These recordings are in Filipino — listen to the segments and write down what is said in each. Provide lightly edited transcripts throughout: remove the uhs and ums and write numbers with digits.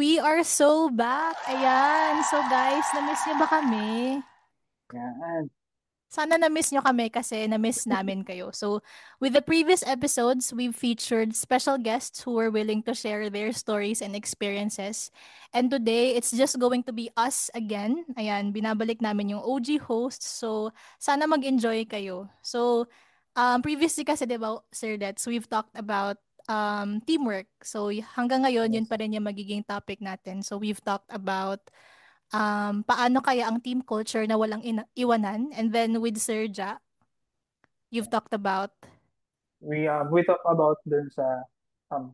We are so back. Ayan. So guys, na-miss niyo ba kami? Yan. Sana na-miss nyo kami kasi na-miss namin kayo. So, with the previous episodes, we've featured special guests who were willing to share their stories and experiences. And today, it's just going to be us again. Ayan, binabalik namin yung OG hosts. So, sana mag-enjoy kayo. So, previously kasi, di ba, Sir Dets, we've talked about teamwork. So, hanggang ngayon, yun Yes. pa rin yung magiging topic natin. So, we've talked about paano kaya ang team culture na walang iwanan? And then with Serja, you've talked about, We talk about dun sa um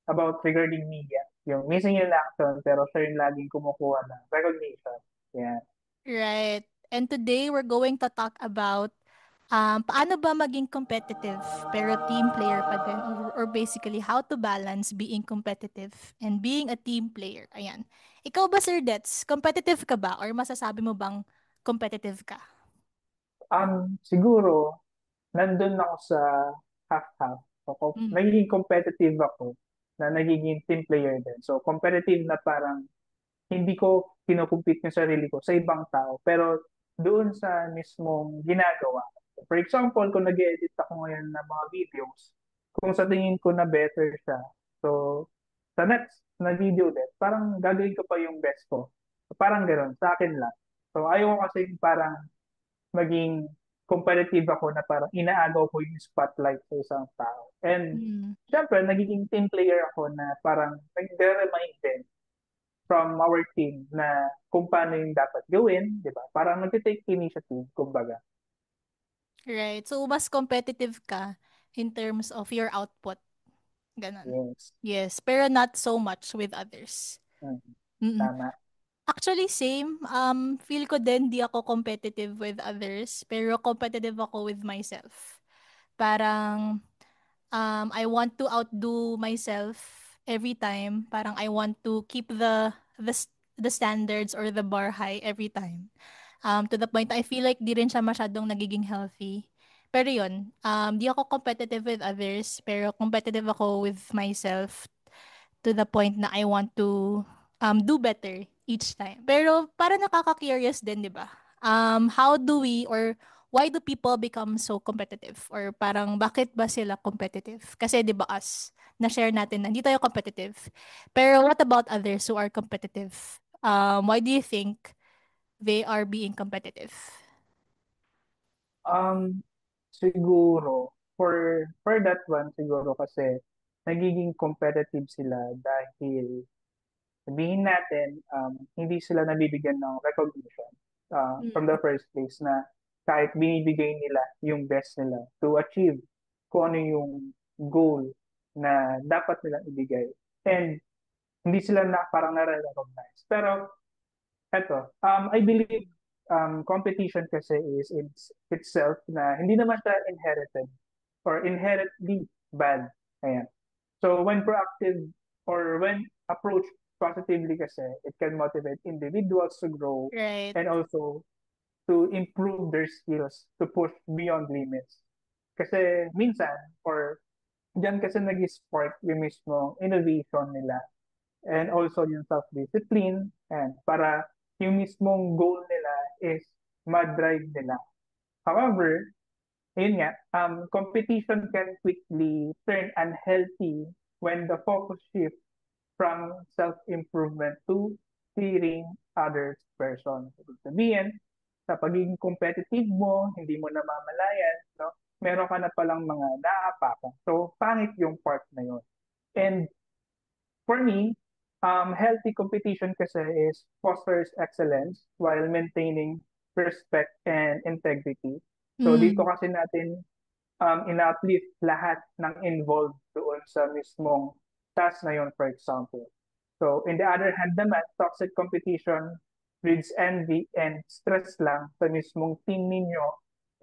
about regarding media. Yung missing in action pero siya yung laging kumukuha ng recognition. Yan. right? And today we're going to talk about paano ba maging competitive pero team player pa din, or basically how to balance being competitive and being a team player. Ayan. Ikaw ba, Sir Dets, competitive ka ba or masasabi mo bang competitive ka? Siguro nandun ako sa half-half. So, Mm. nagiging competitive ako na nagiging team player din. So competitive na parang hindi ko kinocompete yung sarili ko sa ibang tao, pero doon sa mismong ginagawa. For example, kung nag-edit ako ngayon ng mga videos, kung sa tingin ko na better siya, so sa next na video din, parang gagawin ko pa yung best ko. So, parang gano'n, sa akin lang. So ayaw ko kasi yung parang maging competitive ako na parang inaagaw ko yung spotlight sa isang tao. And Mm. syempre, nagiging team player ako na parang nagre-remind din from our team na kung paano yung dapat gawin, di ba? Parang nag-take initiative, kumbaga. Right. So, mas competitive ka in terms of your output. Ganon. Yes. Yes, pero not so much with others. Mm, Mm. tama. Actually, same. Feel ko din di ako competitive with others, pero competitive ako with myself. Parang, I want to outdo myself every time. Parang I want to keep the standards or the bar high every time. To the point I feel like di rin siya masyadong nagiging healthy. Pero yun, di ako competitive with others, pero competitive ako with myself to the point na I want to do better each time. Pero para nakaka-curious din, di ba? How do we or why do people become so competitive? Or parang bakit ba sila competitive? Kasi di ba us, na-share natin na hindi tayo competitive. Pero what about others who are competitive? Why do you think they are being competitive? Um, siguro, for that one, siguro kasi nagiging competitive sila dahil sabihin natin, hindi sila nabibigyan ng recognition from the Mm. first place na kahit binibigay nila yung best nila to achieve kung ano yung goal na dapat nilang ibigay. And hindi sila na parang nare-recognize. Pero eto, I believe competition kasi is itself na hindi naman siya inherited or inherently bad. Ayan. So when proactive or when approached positively kasi, it can motivate individuals to grow Right. and also to improve their skills to push beyond limits. Kasi minsan, or diyan kasi nag-spark yung mismo innovation nila and also yung self-discipline and para yung mismong goal nila is ma-drive nila. However, ayun nga, competition can quickly turn unhealthy when the focus shifts from self-improvement to steering others person. Ibig sabihin, sa pagiging competitive mo, hindi mo namamalayan, no? Meron ka na palang mga naapakang. So, pangit yung part na yun. And for me, healthy competition kasi is fosters excellence while maintaining respect and integrity. So dito Mm. kasi natin ina-uplift lahat ng involved doon sa mismong task na yun, for example. So in the other hand naman, toxic competition breeds envy and stress lang sa mismong team ninyo.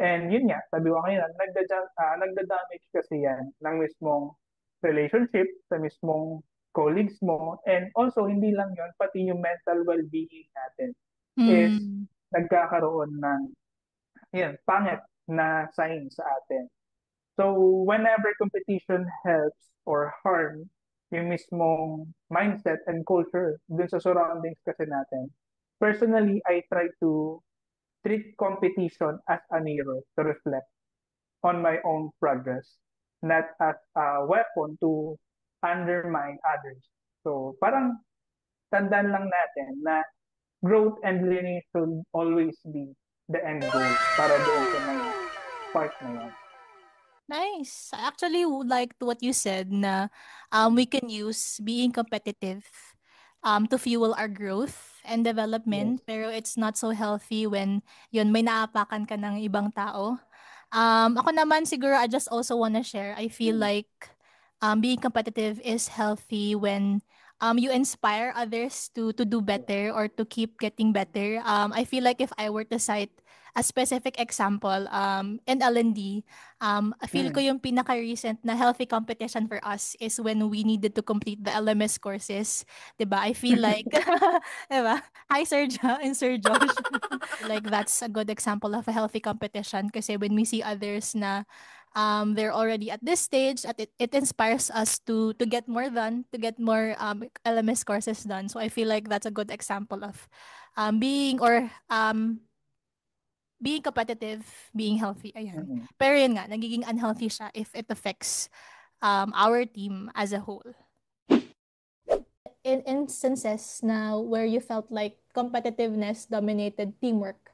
And yun nga, sabi ko kanina, nagda-damage kasi yan ng mismong relationship sa mismong colleagues mo. And also, hindi lang yun, pati yung mental well-being natin is Mm. nagkakaroon ng yan, pangit na sign sa atin. So, whenever competition helps or harm, yung mismong mindset and culture dun sa surroundings kasi natin. Personally, I try to treat competition as a mirror to reflect on my own progress, not as a weapon to undermine others. So parang tandaan lang natin na growth and learning should always be the end goal para doon sa mga part na yan. Nice. I actually would like to what you said na we can use being competitive to fuel our growth and Yes. development, pero it's not so healthy when yun may naapakan ka ng ibang tao. Ako naman siguro I just also wanna share. I feel Mm. like being competitive is healthy when you inspire others to do better or to keep getting better. I feel like if I were to cite a specific example in L&D, I feel ko Mm. yung pinaka-recent na healthy competition for us is when we needed to complete the LMS courses. 'Di ba? I feel like 'di ba? Hi Sir and Sir Josh. Like that's a good example of a healthy competition kasi when we see others na they're already at this stage at it inspires us to get more done, to get more LMS courses done. So I feel like that's a good example of being competitive, being healthy. Ayan. Mm. Pero yun nga, nagiging unhealthy siya if it affects our team as a whole. In instances na where you felt like competitiveness dominated teamwork,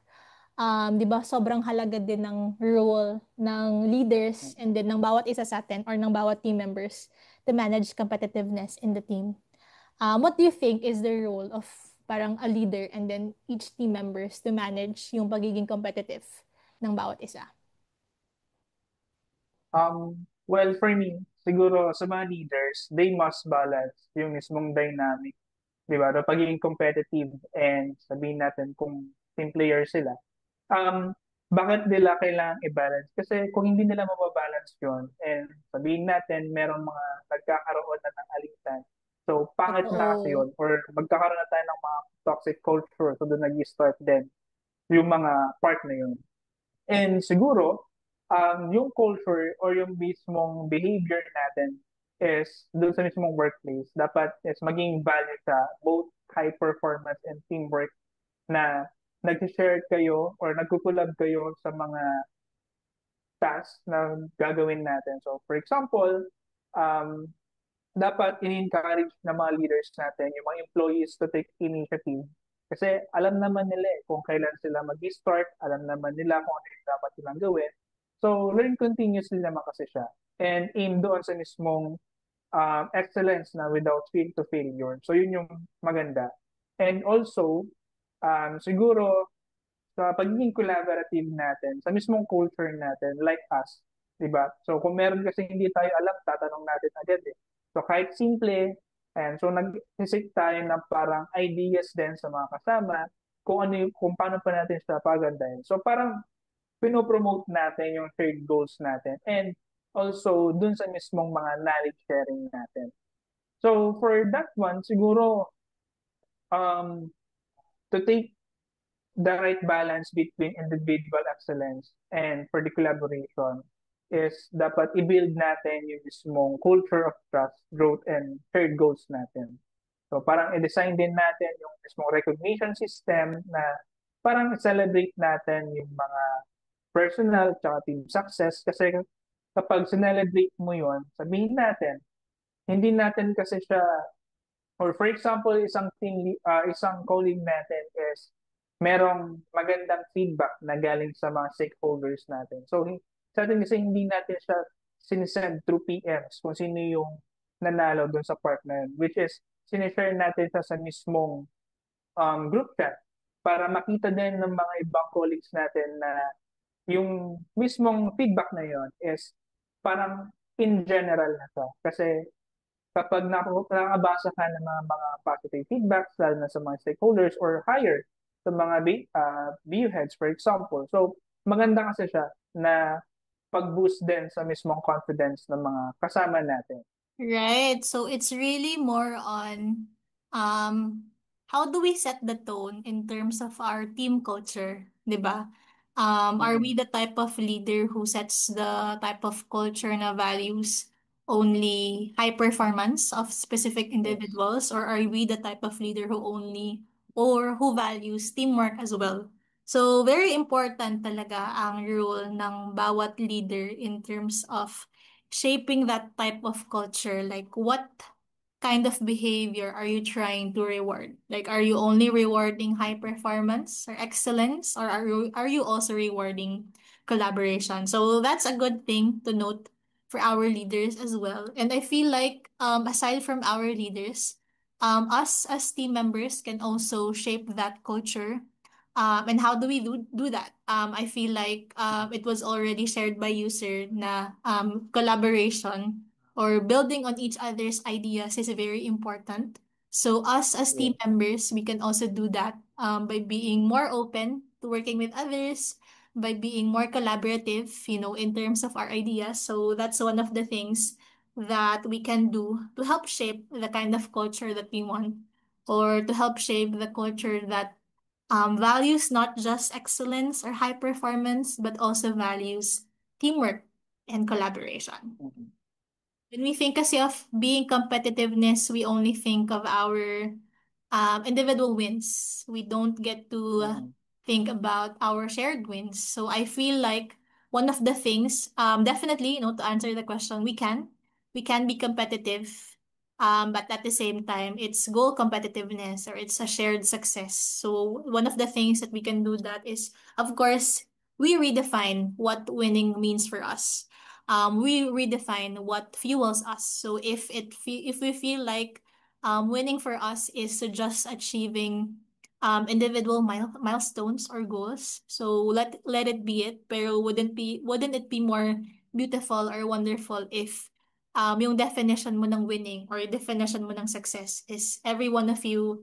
'di ba sobrang halaga din ng role ng leaders and then ng bawat isa sa atin or ng bawat team members to manage competitiveness in the team. What do you think is the role of parang a leader and then each team members to manage yung pagiging competitive ng bawat isa? Well, for me, siguro sa mga leaders, they must balance yung mismong dynamic, di ba? The pagiging competitive and sabihin natin kung team player sila. Um, Bakit nila kailangang i-balance? Kasi kung hindi nila mababalance yun, and sabihin natin, merong mga nagkakaroon na ng alitan. So, pangit na kasi Totoo. yun. Or magkakaroon na tayo ng mga toxic culture. So, doon nag-start din yung mga part na yun. And siguro, yung culture or yung mismong behavior natin is doon sa mismong workplace, dapat is maging value sa both high performance and teamwork na nag-share kayo or nagkukulab kayo sa mga tasks na gagawin natin. So, for example, um, dapat in-encourage ng mga leaders natin, yung mga employees to take initiative. Kasi alam naman nila kung kailan sila mag-start, alam naman nila kung ano yung dapat silang gawin. So, learn continuously naman kasi siya. And aim doon sa mismong excellence na without feel to failure. So, yun yung maganda. And also, siguro, sa pagiging collaborative natin, sa mismong culture natin, like us, di ba? So, kung meron kasi hindi tayo alam, tatanong natin agad eh. So, kahit simple, and so nag-isip tayo ng parang ideas din sa mga kasama, kung ano yung, kung paano pa natin siya pagandahin. So, parang pinopromote natin yung shared goals natin and also dun sa mismong mga knowledge sharing natin. So, for that one, siguro, um, to take the right balance between individual excellence and for the collaboration is dapat i-build natin yung mismong culture of trust, growth, and shared goals natin. So parang i-design din natin yung mismong recognition system na parang i-celebrate natin yung mga personal at team success kasi kapag sinelebrate mo yun, sabihin natin, hindi natin kasi siya or for example, isang colleague natin is merong magandang feedback na galing sa mga stakeholders natin. So, sa atin kasi hindi natin siya sinisend through PMs kung sino yung nanalo dun sa part na yun, which is sinishare natin siya sa mismong group chat para makita din ng mga ibang colleagues natin na yung mismong feedback na yun is parang in general na to. Kasi kapag nakabasa ka ng mga positive feedbacks, lalo na sa mga stakeholders or higher sa mga BU heads, for example. So, maganda kasi siya na pag-boost din sa mismong confidence ng mga kasama natin. Right. So it's really more on um how do we set the tone in terms of our team culture, 'di ba? Are Mm. we the type of leader who sets the type of culture na values only high performance of specific Yes. individuals, or are we the type of leader who only or who values teamwork as well? So very important talaga ang role ng bawat leader in terms of shaping that type of culture. Like what kind of behavior are you trying to reward? Like are you only rewarding high performance or excellence, or are you also rewarding collaboration? So that's a good thing to note for our leaders as well. And I feel like aside from our leaders, us as team members can also shape that culture. And how do we do that? I feel like it was already shared by user na collaboration or building on each other's ideas is very important. So us as team Yes. members, we can also do that by being more open to working with others, by being more collaborative, in terms of our ideas. So that's one of the things that we can do to help shape the kind of culture that we want, or to help shape the culture that values not just excellence or high performance, but also values teamwork and collaboration. Mm-hmm. When we think kasi of being competitiveness, we only think of our individual wins. We don't get to Mm-hmm. think about our shared wins. So I feel like one of the things, definitely, to answer the question, we can be competitive, but at the same time, it's goal competitiveness or it's a shared success. So one of the things that we can do that is, of course, we redefine what winning means for us. We redefine what fuels us. So if we feel like winning for us is to just achieving individual milestones or goals, so let it be it. Pero wouldn't it be more beautiful or wonderful if yung definition mo ng winning or definition mo ng success is every one of you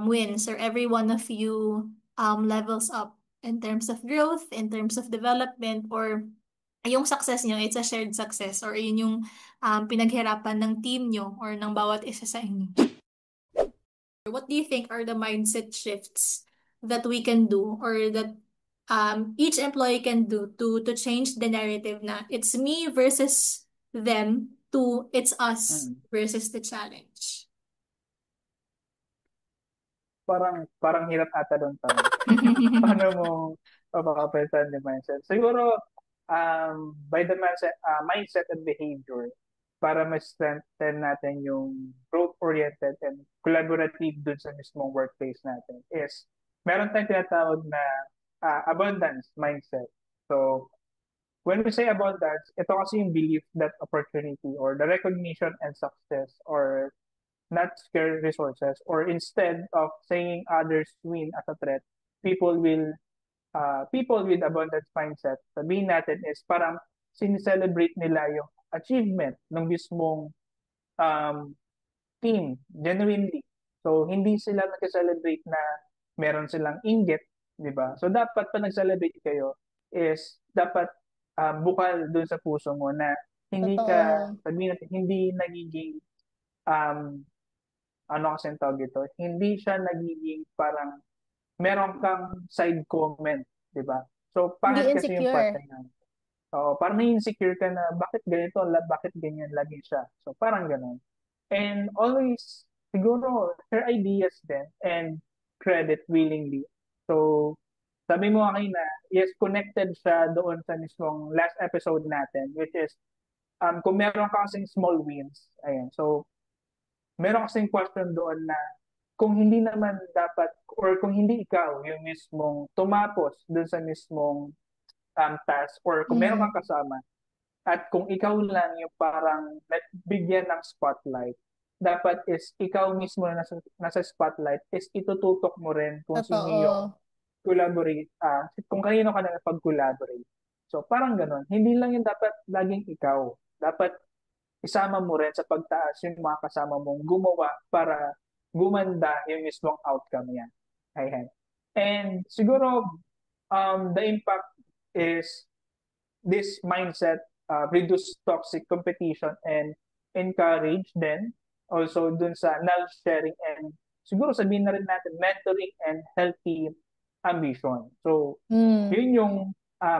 wins, or every one of you levels up in terms of growth, in terms of development, or yung success niyo, it's a shared success, or yun yung pinaghirapan ng team niyo or ng bawat isa sa inyo. What do you think are the mindset shifts that we can do, or that each employee can do to change the narrative na it's me versus them to it's us Mm-hmm. versus the challenge? Parang hirap ata doon tanong. Paano mo mapapalitan yung mindset? Siguro, by the mindset and behavior, para ma-strengthen natin yung growth-oriented and collaborative dun sa mismong workplace natin is meron tayong tinatawag na abundance mindset. So, when we say abundance, ito kasi yung belief that opportunity or the recognition and success or not scarce resources, or instead of saying others win as a threat, people with abundance mindset, sabihin natin is parang sincelebrate nila yung achievement ng mismong um, team, genuinely. So, hindi sila nag-celebrate na meron silang inggit, di ba? So, dapat pa nag-celebrate kayo is dapat bukal dun sa puso mo na hindi ka, Totoo. sabihin natin, hindi nagiging um, ano kasi ang tawag dito, hindi siya nagiging parang meron kang side comment, di ba? So, Hindi pangit kasi yung part insecure. na yan. So, parang na-insecure ka na bakit ganito, bakit ganyan lagi siya. So, parang ganun. And always, siguro, share ideas din and credit willingly. So, sabi mo akin na, yes, connected siya doon sa mismong last episode natin, which is, kung meron ka kasing small wins, ayan. So, meron kasing question doon na kung hindi naman dapat or kung hindi ikaw yung mismong tumapos doon sa mismong task or kung meron Mm. kang kasama at kung ikaw lang yung parang bigyan ng spotlight, dapat is ikaw mismo na nasa spotlight is itututok mo rin kung sino yung Totoo. kung kanino ka nakipag-collaborate. So parang ganun. Hindi lang yung dapat laging ikaw. Dapat isama mo rin sa pagtaas yung mga kasama mong gumawa para gumanda yung mismong outcome niya. Ayan. And siguro, the impact is this mindset reduce toxic competition and encourage then also dun sa knowledge sharing and siguro sabihin na rin natin mentoring and healthy ambition. So, Mm. yun yung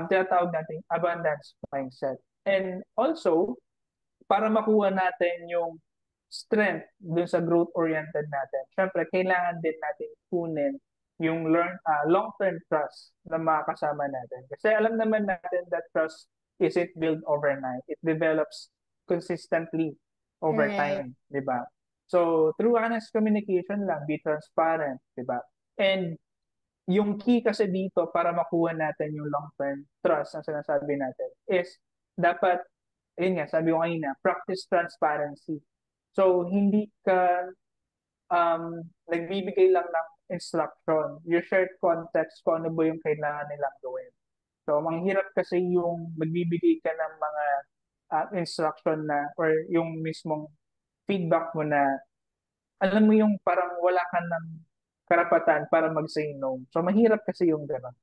tinatawag natin abundance mindset. And also, para makuha natin yung strength dun sa growth-oriented natin, syempre, kailangan din natin kunin yung long-term trust ng mga kasama natin. Kasi alam naman natin that trust isn't built overnight. It develops consistently over Correct. time, di ba? So, through honest communication lang, be transparent, di ba? And yung key kasi dito para makuha natin yung long-term trust na sinasabi natin is dapat, ayun nga, sabi ko kanina, practice transparency. So, hindi ka nagbibigay lang ng instruction. You share context kung ano ba yung kailangan nilang gawin. So, manghirap kasi yung magbibigay ka ng mga instruction na or yung mismong feedback mo na alam mo yung parang wala ka ng karapatan para mag-say no. So, mahirap kasi yung gano'n.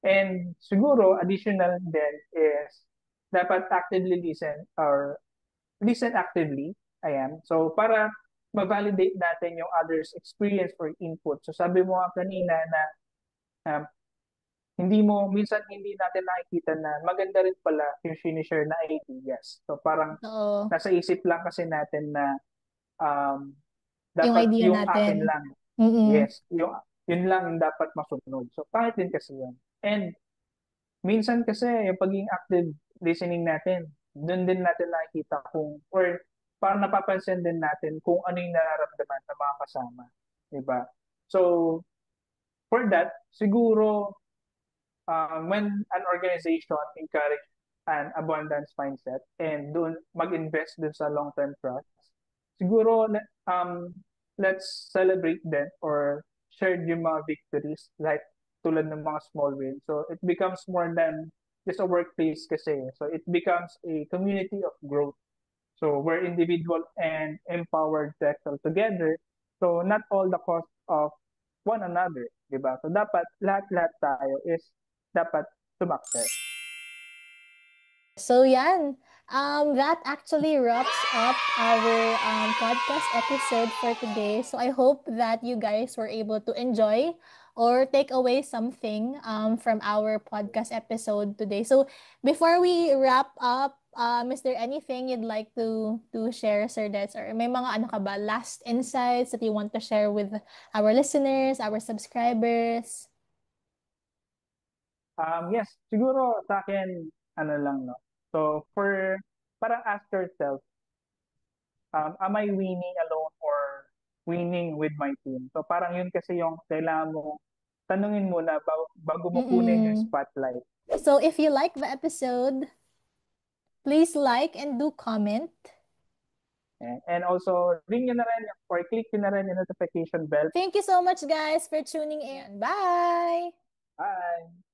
And siguro, additional din is dapat actively listen or listen actively. Ayan. So, para ma-validate natin yung others' experience or input. So, sabi mo nga kanina na um, minsan hindi natin nakikita na maganda rin pala yung sinishare na ideas. So, parang Oo. nasa isip lang kasi natin na um, Yung dapat idea yung akin natin. lang. Mm-mm. Yes, yun lang yung dapat masunod. So, pangit din kasi yun. And minsan kasi yung pagiging active listening natin, doon din natin nakikita kung, or parang napapansin din natin kung ano yung nararamdaman ng mga kasama. Diba? So, for that, siguro, when an organization encourage an abundance mindset and doon mag-invest dun sa long-term trust, siguro, let's celebrate them or share yung mga victories like tulad ng mga small wins. So it becomes more than just a workplace kasi. So it becomes a community of growth. So we're individual and empowered to excel together. So not all the cost of one another, di ba? So dapat lahat-lahat tayo is dapat sumakses. So yan, that actually wraps up our podcast episode for today. So I hope that you guys were able to enjoy or take away something from our podcast episode today. So before we wrap up, is there anything you'd like to share, Sir Dets? Or may mga ano ka ba, last insights that you want to share with our listeners, our subscribers? Yes, siguro sa akin, ano lang, no? So, parang ask yourself, am I winning alone or winning with my team? So, parang yun kasi yung kailangan mo tanungin muna bago mo kunin yung Mm-mm. spotlight. So if you like the episode, please like and do comment. And also, ring nyo na rin or click nyo na rin yung notification bell. Thank you so much, guys, for tuning in. Bye! Bye!